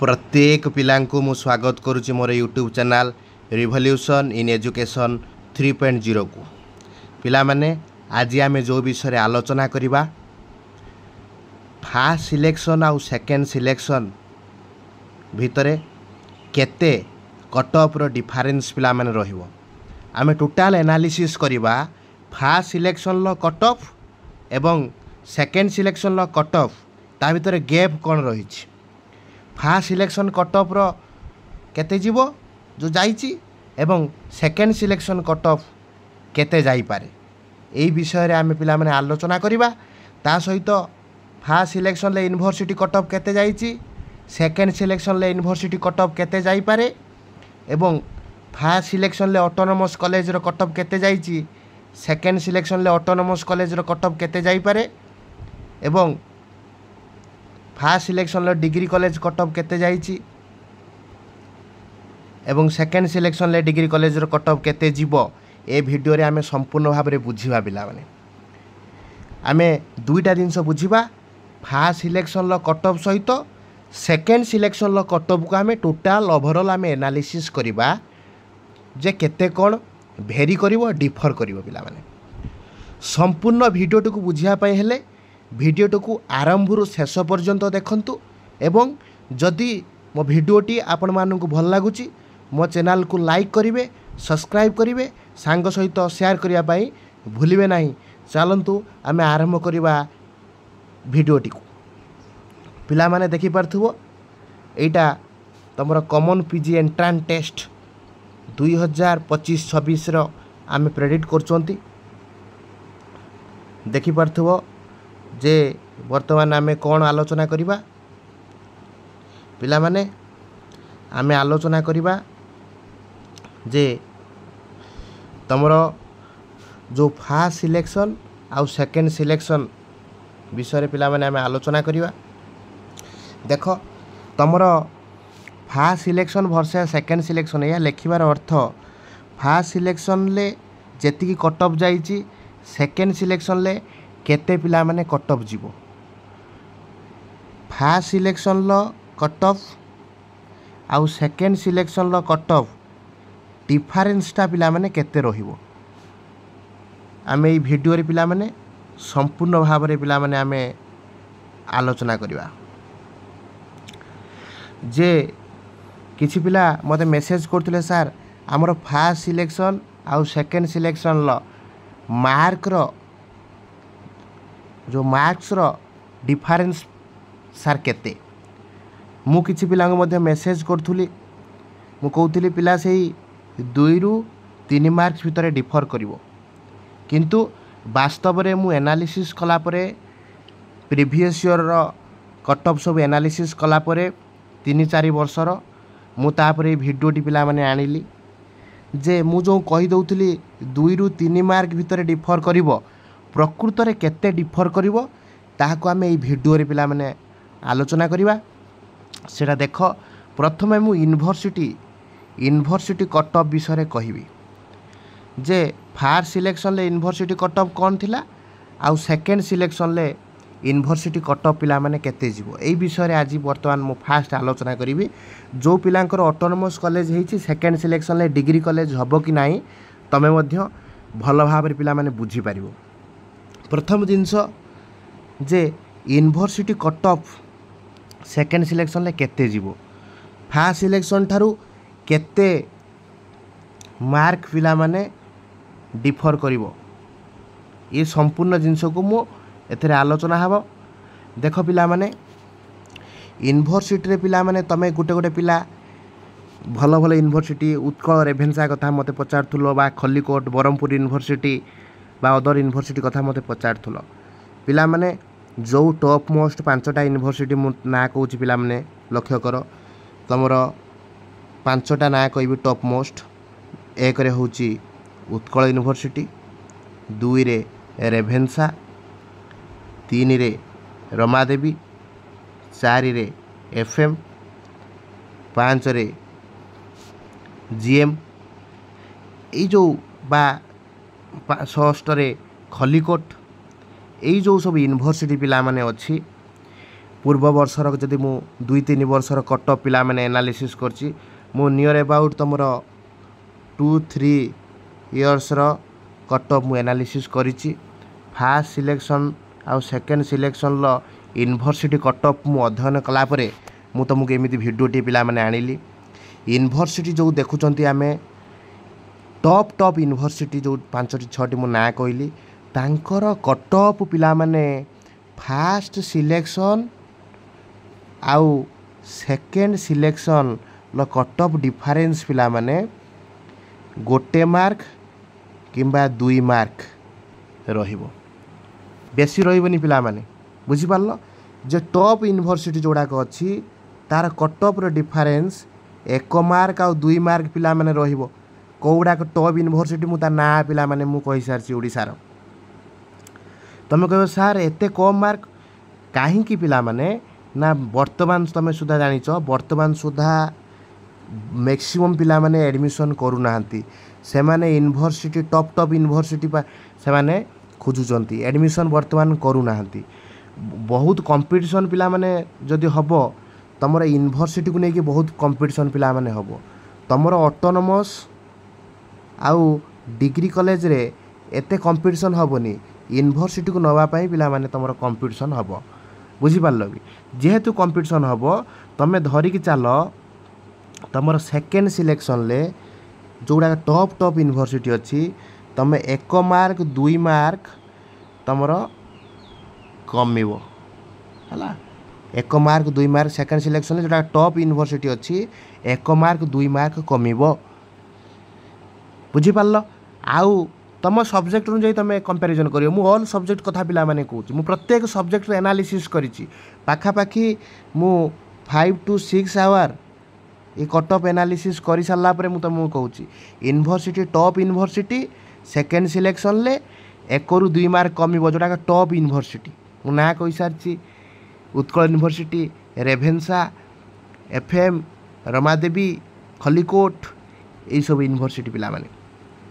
प्रत्येक पिलांकु मु स्वागत करुच्ची मोर YouTube channel revolution in education 3.0 को पिला माने आज आम जो विषय आलोचना करिबा फर्स्ट सिलेक्शन आउ सेकेंड सिलेक्शन भितरे केते कट ऑफ रो डिफरेंस पिला माने रहिबो आमे टोटल एनालिसिस करिबा फर्स्ट सिलेक्शन लो कट ऑफ एवं सेकेंड सिलेक्शन लो कट ऑफ ता भितरे गैप कोन रहिछि फर्स्ट सिलेक्शन कट ऑफ रो केते जीवो जो जाइछि एवं सेकेंड सिलेक्शन कट ऑफ केते जाई पारे एई विषय रे आमे पिला माने आलोचना करिबा ता सहित फर्स्ट सिलेक्शन ले यूनिवर्सिटी कट ऑफ केते जाइछि सेकेंड सिलेक्शन ले यूनिवर्सिटी कट ऑफ केते जाई पारे एवं फर्स्ट सिलेक्शन ले autonomous college row cut of केते जाइछि सेकेंड सिलेक्शन ले autonomous college row cut of केते जाई पारे एवं फर्स्ट सिलेक्शन ले डिग्री कॉलेज कट ऑफ केते जाइछि एवं सेकेंड सिलेक्शन ले degree college row cut of केते जीवो ए वीडियो रे आमे संपूर्ण भाव में बुझिबा पिला माने आमे दुईटा जिनस बुझिबा फर्स्ट सिलेक्शन लो कट ऑफ सहित सेकेंड सिलेक्शन लो कट ऑफ को आमे टोटल ओवरऑल आमे एनालिसिस करिबा जे केते कोन भेरी करिवो डिफर करिवो पिला माने संपूर्ण वीडियो को बुझिया पय हेले वीडियो को आरंभ रु शेष पर्यंत देखंतु एवं जदि मो वीडियोटी आपण मानक भल लागुची मो चैनल को लाइक करिवे सब्सक्राइब करिवे सांग सहित शेयर करिया पई भूलिबे नाही चलंतु आमे आरंभ करिबा वीडियोटी को पिला माने देखि परथुबो एटा तमरो कॉमन पीजी एंट्रांस टेस्ट 2025-26 रो आमे प्रेडिक्ट करचोंती देखि परथुबो जे वर्तमान आमे कौन आलोचना करिबा पिला माने आमे आलोचना करिबा जे तमरो जो फर्स्ट सिलेक्शन आउ सेकेंड सिलेक्शन विषय पिला माने आमे आलोचना करिबा देखो तमरो first selection versus second selection या लेखिबार अर्थ फर्स्ट सिलेक्शन ले जेतिकी कट ऑफ जाईची सेकेंड सिलेक्शन ले केते पिला माने कट ऑफ जीवो फर्स्ट सिलेक्शन लो कट ऑफ आउ सेकेंड सिलेक्शन लो कट ऑफ डिफरेंसटा पिला माने केते रहिबो आमे ई वीडियो रे पिला माने संपूर्ण भाव रे पिला माने आमे आलोचना करिबा जे किछि पिला मते मेसेज करथिले सर हमरो फर्स्ट सिलेक्शन आउ सेकेंड सिलेक्शन लो मार्क रो जो मार्क्स रो डिफरेंस सार केते मु किछि पिला मध्ये मेसेज करथुली मु कहउथली पिला सेही 2 रु 3 मार्क्स भितरे डिफर करिवो किंतु वास्तव रे मु एनालिसिस कला परे previous year row cut of सब एनालिसिस कला परे 3-4 वर्ष रो मु तापरे वीडियो टी पिला माने आनिली जे मु जो कहि दउथली 2 रु 3 मार्क भितरे डिफर करिवो प्रकृत रे केते डिफर करिवो ताहाको आमे ई वीडियो रे पिला माने आलोचना करिबा सेटा देखो प्रथमे मु यूनिवर्सिटी कट ऑफ विषय रे कहिबी जे फर्स्ट सिलेक्शन ले यूनिवर्सिटी कट ऑफ कोन थिला आउ सेकेंड सिलेक्शन ले यूनिवर्सिटी कट ऑफ पिला माने केते जीवो एई विषय रे आज वर्तमान मु फास्ट आलोचना करिबी जो पिलांकर ऑटोनोमस कॉलेज हेछि सेकेंड सिलेक्शन ले डिग्री कॉलेज हबो कि नाही तमे मध्य भल भाव रे पिला माने बुझी पारिबो प्रथम जिनस जे university cut off second selection ले केते जीवो फर्स्ट सिलेक्शन थारु केते मार्क पिला माने डिफर करिवो ये संपूर्ण जिनस को मु एथरे आलोचना हबो देखो पिला माने यूनिवर्सिटी रे पिला माने तमे गुटे गुटे पिला भल भल यूनिवर्सिटी उत्कल रेभेन्सा कथा मते पचारथुलो बा खल्लीकोट बरहमपुर यूनिवर्सिटी बा अदर यूनिवर्सिटी कथा मते पचारथुलो पिला माने जो टॉप मोस्ट 5टा यूनिवर्सिटी मु ना कहूची पिला माने लक्ष्य करो तमरो 5टा ना कहबी टॉप मोस्ट 1 रे होची उत्कल यूनिवर्सिटी 2 रे रेभेन्सा 3 रे रमादेवी 4 रे एफएम 5 रे जीएम ए जो बा 6 रे खल्लीकोट यही जो सब यूनिवर्सिटी पिला माने अच्छी पूर्व वर्षर जदि मु 2-3 वर्षर कट ऑफ पिला माने एनालिसिस करछि मु नियर अबाउट तुमर 2-3 इयर्स रो कट ऑफ मु एनालिसिस करिछि फर्स्ट सिलेक्शन आउ सेकंड सिलेक्शन लो यूनिवर्सिटी कट ऑफ मु अध्ययन कला परे मु तुमको एमिति भिडियोटी पिला माने आनिली यूनिवर्सिटी जो देखुचंती आमे टॉप टॉप यूनिवर्सिटी जो 5-6 मु ना कहली तांकर कट ऑफ पिला माने फर्स्ट सिलेक्शन आउ सेकंड सिलेक्शन लो कट ऑफ डिफरेंस पिला माने गोटे मार्क किंबा 2 मार्क रहिबो बेसी रहिबनी पिला माने बुझी पारलो जे टॉप यूनिवर्सिटी जोड़ा को अछि तार कट ऑफ रो डिफरेंस 1 मार्क आउ 2 मार्क पिला माने रहिबो कोउडा को टॉप यूनिवर्सिटी मु ता ना पिला माने मु कहि सारछि ओडिसा रो तमे कहबो सर एते कम मार्क काहे की पिला माने ना वर्तमान तमे सुधा जानिछ वर्तमान सुधा मैक्सिमम पिला माने एडमिशन करू नाहंती से माने यूनिवर्सिटी टॉप टॉप यूनिवर्सिटी से माने खोजुचंती एडमिशन वर्तमान करू नाहंती बहुत कंपटीशन पिला माने जदि हबो तमरा यूनिवर्सिटी को नेकी बहुत कंपटीशन पिला माने हबो तमरा ऑटोनोमस आउ डिग्री कॉलेज रे एते कंपटीशन हबोनी यूनिवर्सिटी को नवा पाई पिला माने तमरा कंपटीशन हबो बुझी पारलो कि जेहेतु कंपटीशन हबो तमे धरी कि चालो तमरा सेकंड सिलेक्शन ले जोड़ा टॉप टॉप यूनिवर्सिटी अछि तमे 1 मार्क 2 मार्क तमरा कमिवो हला 1 मार्क 2 मार्क सेकंड सिलेक्शन ले जोड़ा टॉप यूनिवर्सिटी अछि 1 मार्क 2 मार्क कमिवो बुझी पारलो आउ तम सब्जेक्ट अनुसार तुम कंपैरिजन करियो मु ऑल सब्जेक्ट कथा पिला माने कहूँ मु प्रत्येक सब्जेक्ट रो एनालिसिस करिछि पाखापाखि मु 5 to 6 आवर ये कट ऑफ एनालिसिस करि सारला परे मु तुमको कहूँ university top university second selection ले 1 ରୁ 2 मार्क कमिबो जोटा टॉप यूनिवर्सिटी मु ना कहि सारछि उत्कल यूनिवर्सिटी रेभेन्सा एफएम रमादेवी खलिकोट यही सब यूनिवर्सिटी पिला माने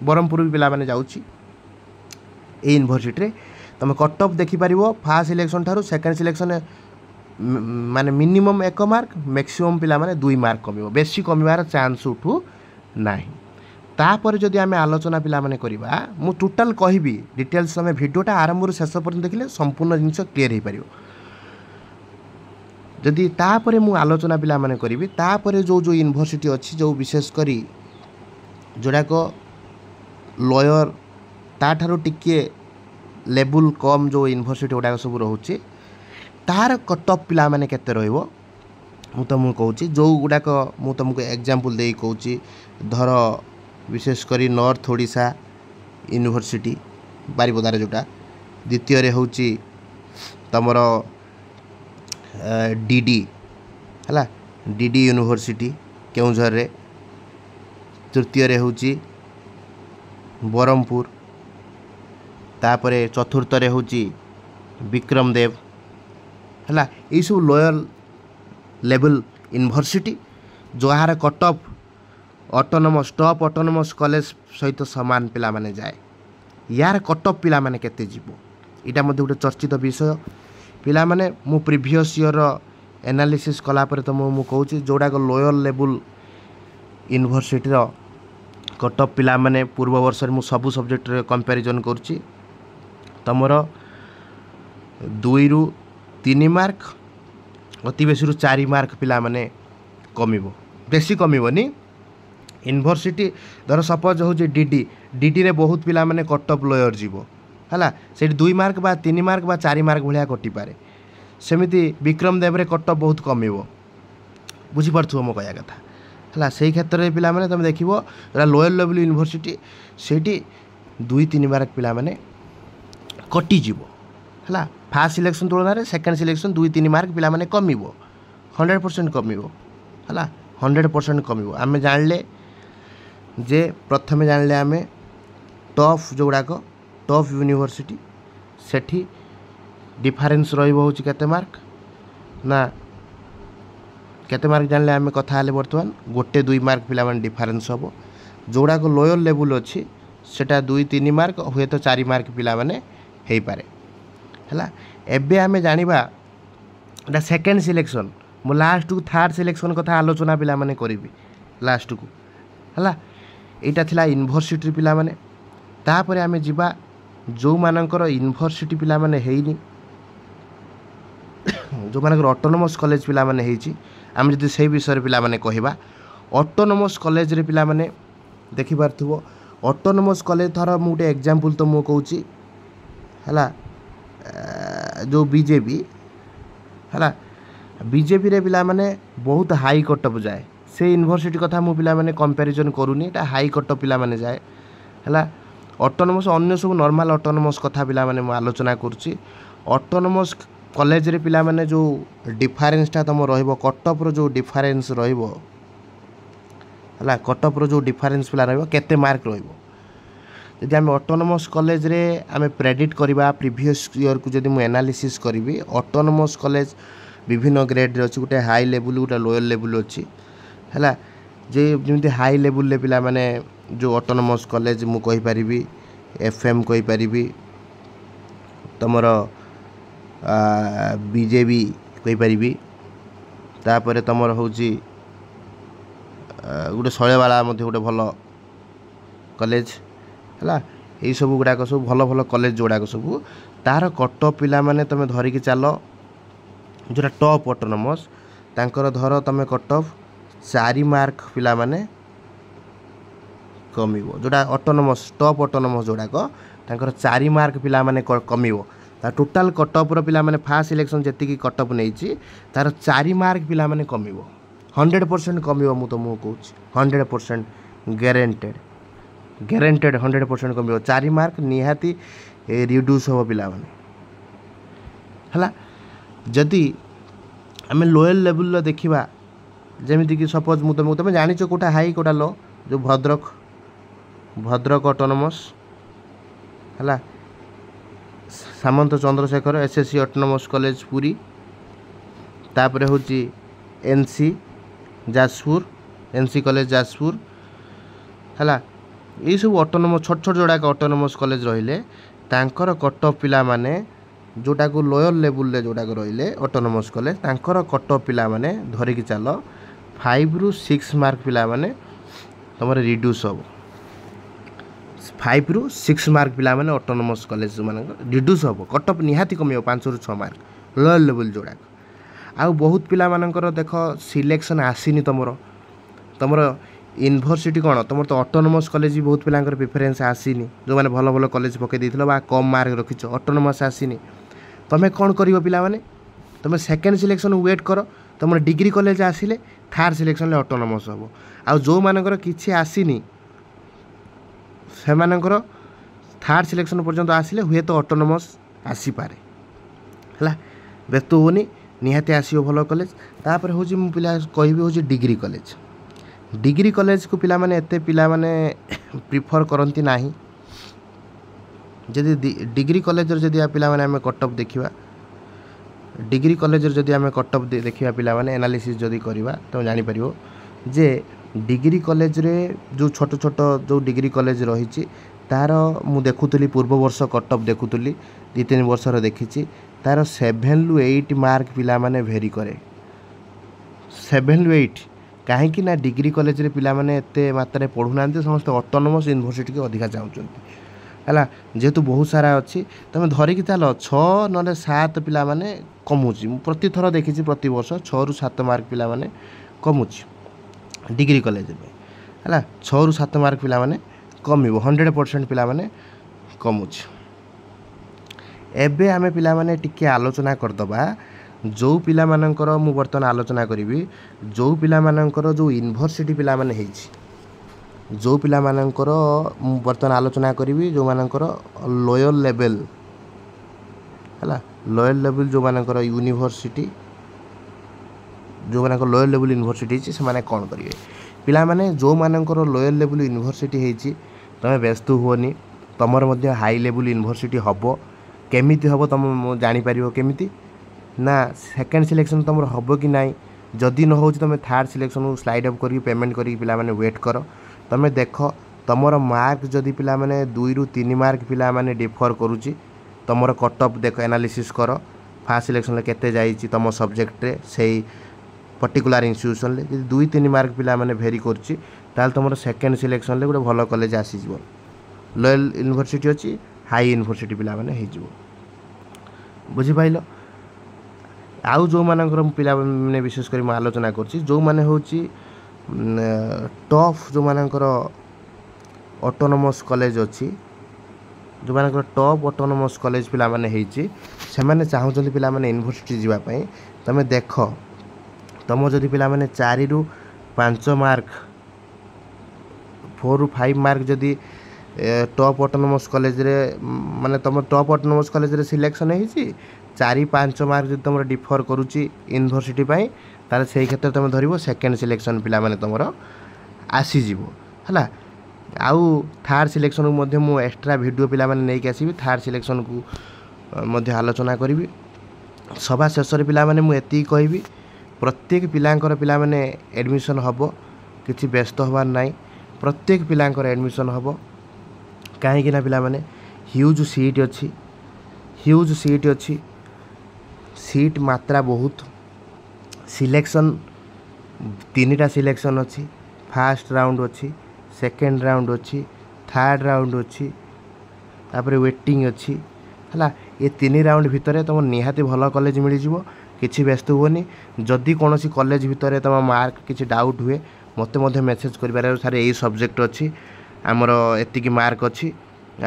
बरहमपुर भी पिला माने जाउछि ए यूनिवर्सिटी रे तुम कट ऑफ देखि पारिबो फर्स्ट सिलेक्शन थारु सेकंड सिलेक्शन माने मिनिमम 1 मार्क मैक्सिमम पिला माने 2 मार्क कमिबो बेसी कमिवार चांस उठू नाही तापर जदि आमे आलोचना पिला माने करिबा मु टोटल कहिबी डिटेल्स समय वीडियोटा आरंभ रु शेष पर्यंत देखिले संपूर्ण जिंस क्लियर हे पारिबो जदि तापर मु आलोचना पिला माने करिबी तापर जो जो यूनिवर्सिटी अछि जो विशेष करी जोड़ा को लॉयर ताठारो टिके लेवल कम जो यूनिवर्सिटी गुड़ा सब रोचे तार कट ऑफ पिला माने केते रहइबो मु तुमको कहूँ जो गुड़ाक मु तुमको एग्जांपल दे कहूँ धर विशेष करी नॉर्थ ओडिशा यूनिवर्सिटी बारिपदार जोटा द्वितीय रे होची तमर डीडी हला डीडी यूनिवर्सिटी केउझर रे तृतीय रे होची बरहमपुर तापरे चतुर्थ रे होची विक्रम देव हला ये सब लोअर लेवल यूनिवर्सिटी जहार cut off autonomous top autonomous college सहित समान पिला माने जाए यार कट ऑफ पिला माने केते जीवो इटा मध्ये गोटे चर्चित विषय पिला माने मु प्रीवियस ईयर एनालिसिस कला पर तो मु कहूँ जोड़ा lower level university row cut of पिला माने पूर्व वर्ष मु सबु सब्जेक्ट रे कंपैरिजन करछि तमरो 2 ରୁ 3 मार्क अति बेसी रु 4 मार्क पिला माने कमिवो बेसी कमिवोनी यूनिवर्सिटी धर सपोज हो डीडी डीडी रे बहुत पिला माने कट ऑफ लोअर जीवो हला से 2 मार्क बा 3 मार्क बा 4 मार्क भलिया कटि पारे सेमिति विक्रम देव रे कट ऑफ बहुत कमिवो बुझी पड़थु मो कहया कथा हला सेही क्षेत्र रे पिला माने तुम देखिबो लोअर लेवल यूनिवर्सिटी सेठी 2-3 मार्क पिला माने कटि जीवो हला फर्स्ट सिलेक्शन तुलना रे सेकंड सिलेक्शन 2-3 मार्क पिला माने कमिवो 100% कमिवो हला 100% कमिवो आमे जानले जे प्रथमे जानले आमे टॉप जोड़ा को टॉप यूनिवर्सिटी सेठी डिफरेंस रहिबो होची केते मार्क ना केते मार्क जानले आमे कथा हाले वर्तमान गोटे 2 मार्क पिला माने डिफरेंस हबो जोड़ा को लोअर लेवल अछि सेटा 2-3 मार्क हुए तो 4 मार्क पिला माने हेई पारे हला एबे आमे जानिबा ଏଇଟା ସେକେଣ୍ଡ ସିଲେକ୍ସନ୍। ମୁଁ ଲାଷ୍ଟକୁ ଥାର୍ଡ଼ ସିଲେକ୍ସନ୍ କଥା ଆଲୋଚନା ପିଲାମାନେ କରିବି ଲାଷ୍ଟକୁ ହେଲା। ଏଇଟା ଥିଲା ୟୁନିଭର୍ସିଟି ପିଲାମାନେ। ତାପରେ ଆମେ ଯିବା ଯେଉଁମାନଙ୍କର ୟୁନିଭର୍ସିଟି ପିଲାମାନେ ହେଇନି, ଯେଉଁମାନଙ୍କର ଅଟୋନମସ୍ କଲେଜ ପିଲାମାନେ ହେଇଛି, ଆମେ ଯଦି ସେଇ ବିଷୟରେ ପିଲାମାନେ କହିବା। ଅଟୋନମସ୍ କଲେଜରେ ପିଲାମାନେ ଦେଖିପାରୁଥିବ, ଅଟୋନମସ୍ କଲେଜ ଧର ମୁଁ ଗୋଟେ ଏକ୍ଜାମ୍ପଲ୍ ତ ମୁଁ କହୁଛି ହେଲା, ଯେଉଁ ବିଜେପି ହେଲା, ବିଜେପିରେ ପିଲାମାନେ ବହୁତ ହାଇ କଟଅଫ୍ ଯାଏ। ସେ ୟୁନିଭର୍ସିଟି କଥା ମୁଁ ପିଲାମାନେ କମ୍ପାରିଜନ୍ କରୁନି, ଏଇଟା ହାଇ କଟଅଫ୍ ପିଲାମାନେ ଯାଏ ହେଲା। ଅଟୋନମସ୍ ଅନ୍ୟ ସବୁ ନର୍ମାଲ୍ ଅଟୋନମସ୍ କଥା ପିଲାମାନେ ମୁଁ ଆଲୋଚନା କରୁଛି। ଅଟୋନମସ୍ କଲେଜରେ ପିଲାମାନେ ଯେଉଁ ଡିଫରେନ୍ସଟା ତୁମ ରହିବ, କଟଅଫ୍ର ଯେଉଁ ଡିଫରେନ୍ସ ରହିବ ହେଲା, କଟଅଫ୍ର ଯେଉଁ ଡିଫରେନ୍ସ ପିଲା ରହିବ, କେତେ ମାର୍କ ରହିବ। ଯଦି ଆମେ ଅଟୋନମସ୍ କଲେଜରେ ଆମେ ପ୍ରେଡିକ୍ଟ କରିବା ପ୍ରିଭିୟସ୍ ଇୟର୍କୁ ଯଦି ମୁଁ ଆନାଲିସିସ୍ କରିବି, ଅଟୋନମସ୍ କଲେଜ ବିଭିନ୍ନ ଗ୍ରେଡ଼୍ରେ ଅଛି, ଗୋଟେ ହାଇ ଲେବୁଲ୍ ଗୋଟେ ଲୋୟର୍ ଲେବୁଲ୍ ଅଛି ହେଲା। ଯେମିତି ହାଇ ଲେବୁଲ୍ରେ ପିଲାମାନେ ଯେଉଁ ଅଟୋନମସ୍ କଲେଜ ମୁଁ କହିପାରିବି FM କହିପାରିବି, ତୁମର ବିଜେବି କହିପାରିବି, ତାପରେ ତୁମର ହେଉଛି ଗୋଟେ ଶୈଳବାଳା ମଧ୍ୟ ଗୋଟେ ଭଲ କଲେଜ ହେଲା। ଏଇସବୁ ଗୁଡ଼ାକ ସବୁ ଭଲ ଭଲ କଲେଜ ଗୁଡ଼ାକ ସବୁ, ତାର କଟଅଫ୍ ପିଲାମାନେ ତୁମେ ଧରିକି ଚାଲ। ଯେଉଁଟା ଟପ୍ ଅଟୋନମସ୍ ତାଙ୍କର ଧର ତୁମେ କଟଅଫ୍ 4 ମାର୍କ ପିଲାମାନେ କମିବ। ଯେଉଁଟା ଅଟୋନମସ୍ ଟପ୍ ଅଟୋନମସ୍ ଯେଉଁଟାକ ତାଙ୍କର 4 ମାର୍କ ପିଲାମାନେ କମିବ। ତା ଟୋଟାଲ୍ କଟଅଫ୍ର ପିଲାମାନେ ଫାର୍ଷ୍ଟ ସିଲେକ୍ସନ୍ ଯେତିକି କଟଅଫ୍ ନେଇଛି ତାର 4 ମାର୍କ ପିଲାମାନେ କମିବ। 100% କମିବ, ମୁଁ ତୁମକୁ କହୁଛି 100% ଗ୍ୟାରେଣ୍ଟେଡ଼ 100% କମିବ। 4 ମାର୍କ ନିହାତି ରିଡ୍ୟୁସ୍ ହେବ ପିଲାମାନେ ହେଲା। ଯଦି ଆମେ ଲୋୟର୍ ଲେବୁଲ୍ର ଦେଖିବା, ଯେମିତିକି ସପୋଜ୍ ମୁଁ ତୁମକୁ, ତୁମେ ଜାଣିଛ କେଉଁଟା ହାଇ କେଉଁଟା लो, ଯେଉଁ ଭଦ୍ରକ ଅଟୋନମସ୍ ହେଲା, Samanta Chandrasekhar SSC autonomous college Puri, ତାପରେ ହେଉଛି NC Jajpur, NC college Jajpur ହେଲା। ଏଇସବୁ ଅଟୋନମସ୍ ଛୋଟ ଛୋଟ ଯୋଡ଼ାକ ଅଟୋନମସ୍ କଲେଜ ରହିଲେ ତାଙ୍କର କଟଅଫ୍ ପିଲାମାନେ ଯେଉଁଟାକୁ ଲୋୟର୍ ଲେବୁଲ୍ରେ ଯେଉଁଟାକ ରହିଲେ ଅଟୋନମସ୍ କଲେଜ, ତାଙ୍କର କଟଅଫ୍ ପିଲାମାନେ ଧରିକି ଚାଲ 5ରୁ 6 ମାର୍କ ପିଲାମାନେ ତୁମର ରିଡ୍ୟୁସ୍ ହେବ। 5ରୁ 6 ମାର୍କ ପିଲାମାନେ ଅଟୋନମସ୍ କଲେଜ ମାନଙ୍କର ରିଡ୍ୟୁସ୍ ହେବ, କଟଅଫ୍ ନିହାତି କମିବ 5ରୁ 6 ମାର୍କ ଲୋୟର୍ ଲେବୁଲ୍ ଯେଉଁଟାକ। ଆଉ ବହୁତ ପିଲାମାନଙ୍କର ଦେଖ ସିଲେକ୍ସନ୍ ଆସିନି, ତୁମର ୟୁନିଭର୍ସିଟି କ'ଣ, ତୁମର ତ ଅଟୋନମସ୍ କଲେଜ ବି ବହୁତ ପିଲାଙ୍କର ପ୍ରିଫରେନ୍ସ ଆସିନି। ଯେଉଁମାନେ ଭଲ ଭଲ କଲେଜ ପକାଇ ଦେଇଥିଲ ବା କମ୍ ମାର୍କ ରଖିଛ, ଅଟୋନମସ୍ ଆସିନି, ତୁମେ କ'ଣ କରିବ ପିଲାମାନେ, ତୁମେ ସେକେଣ୍ଡ ସିଲେକ୍ସନ୍ ୱେଟ୍ କର। ତୁମର ଡିଗ୍ରୀ କଲେଜ ଆସିଲେ ଥାର୍ଡ଼ ସିଲେକ୍ସନ୍ରେ ଅଟୋନମସ୍ ହେବ। ଆଉ ଯେଉଁମାନଙ୍କର କିଛି ଆସିନି ସେମାନଙ୍କର ଥାର୍ଡ଼ ସିଲେକ୍ସନ୍ ପର୍ଯ୍ୟନ୍ତ ଆସିଲେ ହୁଏତ ଅଟୋନମସ୍ ଆସିପାରେ ହେଲା। ବ୍ୟସ୍ତ ହୁଅନି, ନିହାତି ଆସିବ ଭଲ କଲେଜ। ତାପରେ ହେଉଛି ମୁଁ ପିଲା କହିବି ହେଉଛି ଡିଗ୍ରୀ କଲେଜ। डिग्री कॉलेज को पिला माने एते पिला माने प्रिफर करती नाही। जदि डिग्री कॉलेज जदि पिला माने आमे कट ऑफ देखिबा, डिग्री कॉलेज जदि आमे कट ऑफ देखिबा पिला माने एनालिसिस जदि करबा तो जानि परिबो जे डिग्री कॉलेज रे जो छोट छोट जो डिग्री कॉलेज रही तार मु देखुली पूर्व वर्ष कट ऑफ देखुली 2-3 वर्ष देखी तार 7 ରୁ 8 मार्क पिला माने भेरी करे। 7 ରୁ 8 कहीं ना डिग्री कॉलेज रे पिला माने एते मात्रा पढ़ुना समस्त ऑटोनोमस यूनिवर्सिटी के अधिका चाहते है जेहेतु बहुत सारा अच्छी तुम धरिकी चल 6 ना 7 पिला माने कमुची प्रति थर देखी प्रति वर्ष 6 ରୁ 7 मार्क पिला माने कमुची डिग्री कॉलेज में है 6 ରୁ 7 मार्क पिला माने कमिबो 100% पिला माने कमुची। एबे आमे पिला माने टिके आलोचना करदबा जो पिला मानकर मु बर्तमान आलोचना करी जो पिला मानकर जो यूनिवर्सिटी पिला माने हेछि जो पिला मानकर मु बर्तमान आलोचना करी जो मानकर लोअर लेवल है लोअर लेवल जो मानकर यूनिवर्सिटी जो मानकर लोअर लेवल यूनिवर्सिटी से माने कौन करेंगे पिला माने जो मानकर लोअर लेवल यूनिवर्सिटी हेछि तमे व्यस्त हुओनी तमर मध्य हाई लेवल यूनिवर्सिटी हबो केमिति हबो तुम जानि परिबो केमिति ना सेकेंड सिलेक्शन तुम हम कि ना जदि न हो तुम थर्ड सिलेक्शन स्लाइड अप कर पेमेंट कर पिला माने वेट कर तुम देख तुम मार्क जदि पिला माने 2 ରୁ 3 मार्क पिला माने डिफर करुच्ची तुम कट ऑफ देख एनालिसिस कर फास्ट सिलेक्शन केते जाइए तुम सब्जेक्ट रे से पर्टिकुलर इंस्टीट्यूशन ले यदि 2-3 मार्क पिला माने भेरी करछि ताल तुम सेकेंड सिलेक्शन ले गोटे भल कॉलेज आसीଯିव लोयल यूनिवर्सिटी अच्छी हाई यूनिवर्सिटी पिला माने हो जिवो बुझिपाइल आउ जो मानकर पिला माने विशेष कर आलोचना करछि जो माने होछि टॉप जो मानकर ऑटोनोमस कॉलेज अच्छी जो मानकर टॉप ऑटोनोमस कॉलेज पिला माने हेछि से माने चाहउछन्ति पिला माने यूनिवर्सिटी जीवा पई तमे देख तुम जदि पिला माने 4 रु 5 मार्क 4 रु 5 मार्क जदि टॉप ऑटोनोमस कॉलेज रे माने तुम टॉप ऑटोनोमस कॉलेज रे सिलेक्शन हेछि 4-5 मार्क जदि तुम डिफर करूची यूनिवर्सिटी पई ताले सेही क्षेत्र तुम धरिबो सेकेंड सिलेक्शन पिला माने तुमरो आसी जीवो हला आउ थर्ड सिलेक्शन को मध्य मु एक्स्ट्रा वीडियो पिला माने नै के आसीबी थर्ड सिलेक्शन को मध्य आलोचना करिवि सभा शेष रे पिला माने मु एति कहबी प्रत्येक पिलांकर पिला माने एडमिशन हबो किछि व्यस्त होबार नाही प्रत्येक पिलांकर एडमिशन हबो काहे कि ना पिला माने ह्यूज सीट अछि सीट मात्रा बहुत सिलेक्शन 3टा सिलेक्शन अछि फर्स्ट राउंड अछि सेकेंड राउंड अच्छी थर्ड राउंड अच्छी तापर वेटिंग अच्छी है ये 3 राउंड भितर तुम निहाती भल कॉलेज मिल जाव किसी व्यस्त हुए जदि कौन कॉलेज भितर तुम मार्क किसी डाउट हुए मत मेसेज कर सारे यही सब्जेक्ट अच्छी आमर एतिकी मार्क अच्छी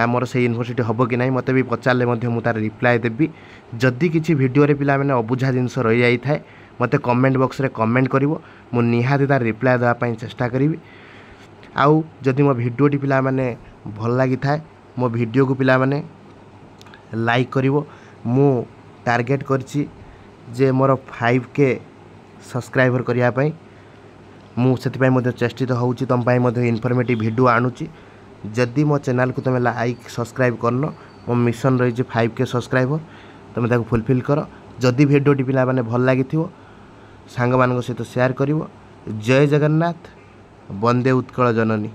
आमर से यूनिवर्सिटी हम कि ना मत भी पचारे मुझे रिप्लाय देवी जदि किसी वीडियो पिला माने अबुझा जिनस रही जाए था मत कमेंट बॉक्स रे कमेंट करिवो मु निहाती तार रिप्लाय देवाई चेष्टा करी आउ जदि मो भिडियोटी पिला माने भल लगी था मो वीडियो को पिला माने लाइक करिवो मु टार्गेट करछि जे मोर 5K सब्सक्राइबर करिया पई मु सेति पई चेष्टित होउछि तुम पई इनफॉर्मेटिव वीडियो आणुछि जदि मो चैनल को तुम लाइक सब्सक्राइब करनो मो मिशन रही 5K सब्सक्राइबर तुम ताको फुलफिल कर जदि वीडियोटी पिला माने भल लगी सांग मान सहित शेयर करिवो जय जगन्नाथ वंदे उत्कल जननी।